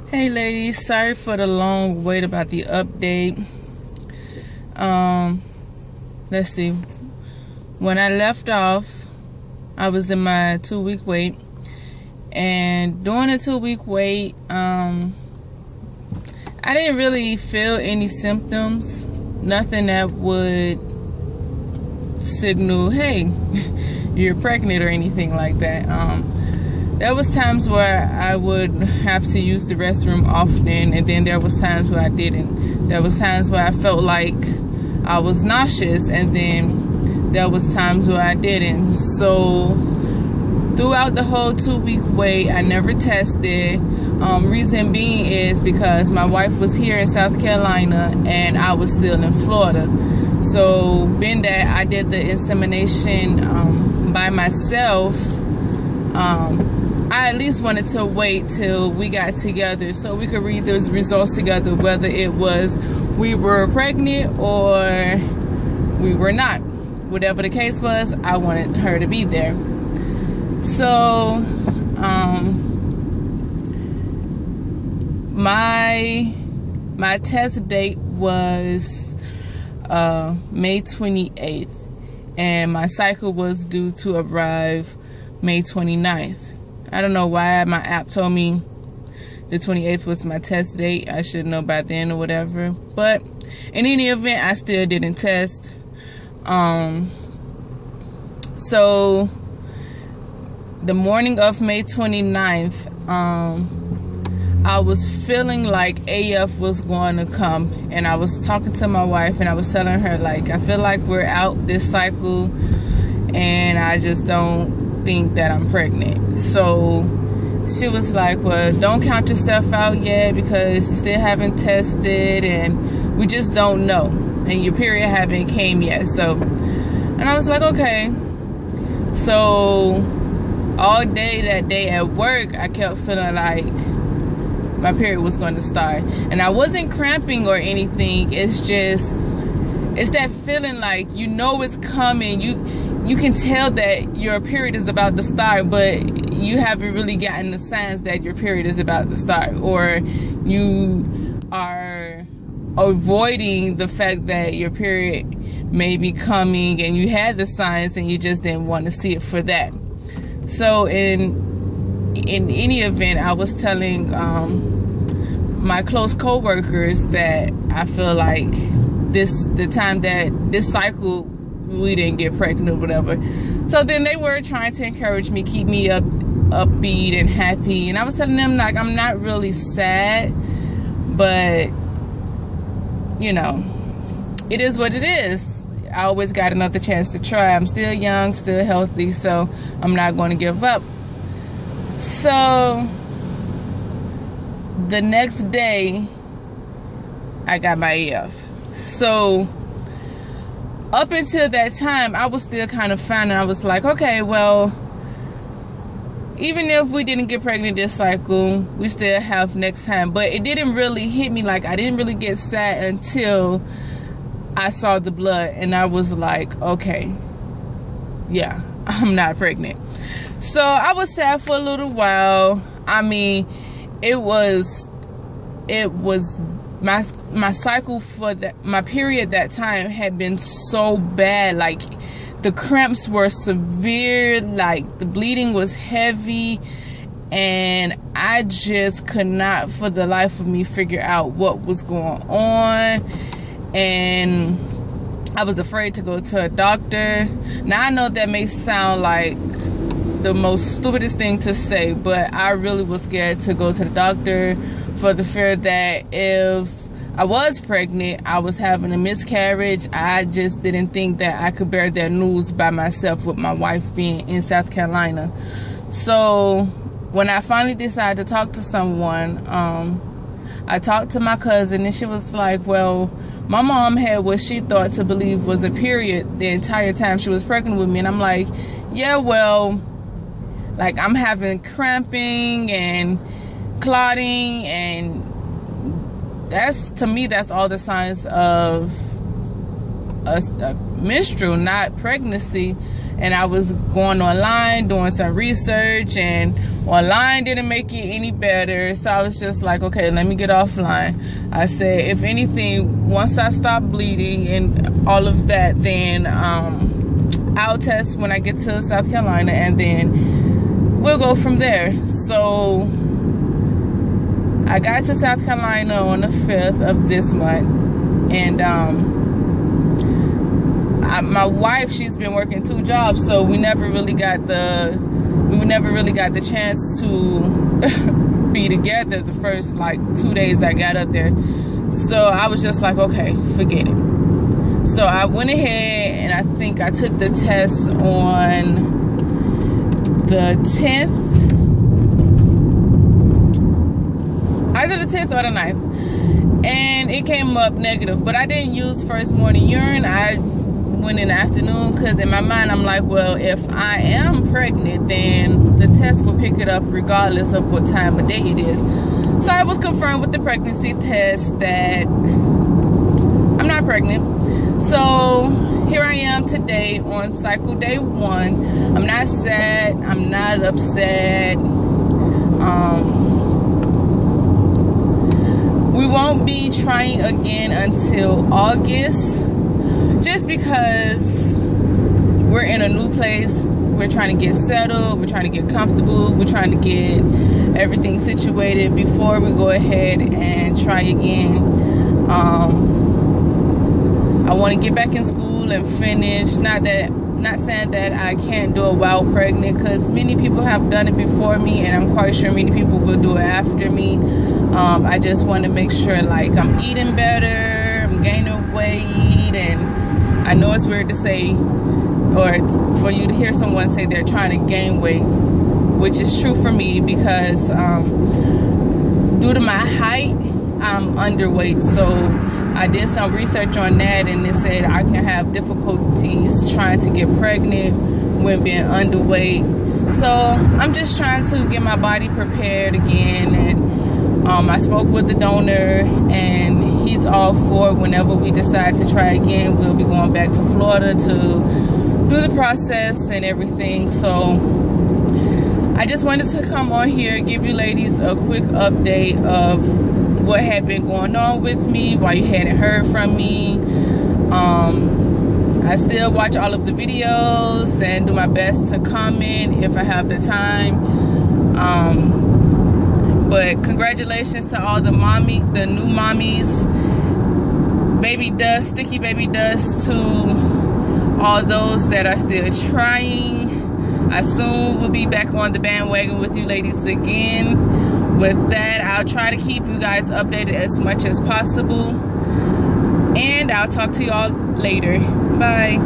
Hey ladies, sorry for the long wait about the update. Let's see. When I left off, I was in my 2-week wait, and during the 2-week wait, I didn't really feel any symptoms, nothing that would signal, hey, you're pregnant or anything like that. There was times where I would have to use the restroom often, and then there was times where I didn't. There was times where I felt like I was nauseous, and then there was times where I didn't. So throughout the whole 2-week wait, I never tested. Reason being is because my wife was here in South Carolina and I was still in Florida. So being that I did the insemination by myself, I at least wanted to wait till we got together so we could read those results together, whether it was we were pregnant or we were not. Whatever the case was, I wanted her to be there. So my test date was May 28th, and my cycle was due to arrive May 29th. I don't know why my app told me the 28th was my test date. I should know by then or whatever. But in any event, I still didn't test. So the morning of May 29th, I was feeling like AF was going to come. And I was talking to my wife and I was telling her, like, I feel like we're out this cycle and I just don't think that I'm pregnant. So she was like, well, don't count yourself out yet because you still haven't tested and we just don't know, and your period haven't came yet. So, and I was like, okay. So all day that day at work, I kept feeling like my period was going to start, and I wasn't cramping or anything. It's just, it's that feeling like, you know, it's coming. You can tell that your period is about to start, but you haven't really gotten the signs that your period is about to start, or you are avoiding the fact that your period may be coming and you had the signs and you just didn't want to see it for that. So in any event, I was telling my close co-workers that I feel like the time that this cycle we didn't get pregnant or whatever. So then they were trying to encourage me, keep me upbeat and happy, and I was telling them, like, I'm not really sad, but you know, it is what it is. I always got another chance to try. I'm still young, still healthy, so I'm not going to give up. So the next day I got my AF. So up until that time, I was still kind of fine. I was like, okay, well, even if we didn't get pregnant this cycle, we still have next time. But it didn't really hit me. Like, I didn't really get sad until I saw the blood, and I was like, okay, yeah, I'm not pregnant. So I was sad for a little while. I mean, it was my cycle for that, my period that time had been so bad. Like, the cramps were severe, like the bleeding was heavy, and I just could not for the life of me figure out what was going on. And I was afraid to go to a doctor. Now I know that may sound like the most stupidest thing to say, but I really was scared to go to the doctor for the fear that if I was pregnant, I was having a miscarriage. I just didn't think that I could bear that news by myself with my wife being in South Carolina. So when I finally decided to talk to someone, I talked to my cousin, and she was like, well, my mom had what she thought to believe was a period the entire time she was pregnant with me. And I'm like, yeah, well, like, I'm having cramping and clotting, and that's, to me, that's all the signs of a menstrual, not pregnancy. And I was going online, doing some research, and online didn't make it any better. So I was just like, okay, let me get offline. I said, if anything, once I stop bleeding and all of that, then I'll test when I get to South Carolina, and then we'll go from there. So I got to South Carolina on the 5th of this month, and my wife, she's been working 2 jobs, so we never really got the chance to be together the first like 2 days I got up there. So I was just like, okay, forget it. So I went ahead and I think I took the test on the 10th, either the 10th or the 9th, and it came up negative. But I didn't use first morning urine. I went in the afternoon, because in my mind I'm like, well, if I am pregnant, then the test will pick it up regardless of what time of day it is. So I was confirmed with the pregnancy test that I'm not pregnant. So here I am today on cycle day 1. I'm not sad, I'm not upset. We won't be trying again until August, just because we're in a new place. We're trying to get settled, we're trying to get comfortable, we're trying to get everything situated before we go ahead and try again. I want to get back in school and finish. Not saying that I can't do it while pregnant, because many people have done it before me, and I'm quite sure many people will do it after me. I just want to make sure, like, I'm eating better, I'm gaining weight, and I know it's weird to say, or for you to hear someone say they're trying to gain weight, which is true for me, because due to my height, I'm underweight. So I did some research on that, and it said I can have difficulties trying to get pregnant when being underweight. So I'm just trying to get my body prepared again. And I spoke with the donor, and he's all for it. Whenever we decide to try again, we'll be going back to Florida to do the process and everything. So I just wanted to come on here, give you ladies a quick update of what had been going on with me, why you hadn't heard from me. I still watch all of the videos and do my best to comment if I have the time. But congratulations to all the new mommies. Baby dust, sticky baby dust to all those that are still trying. I soon will be back on the bandwagon with you ladies again. With that, I'll try to keep you guys updated as much as possible. And I'll talk to y'all later. Bye.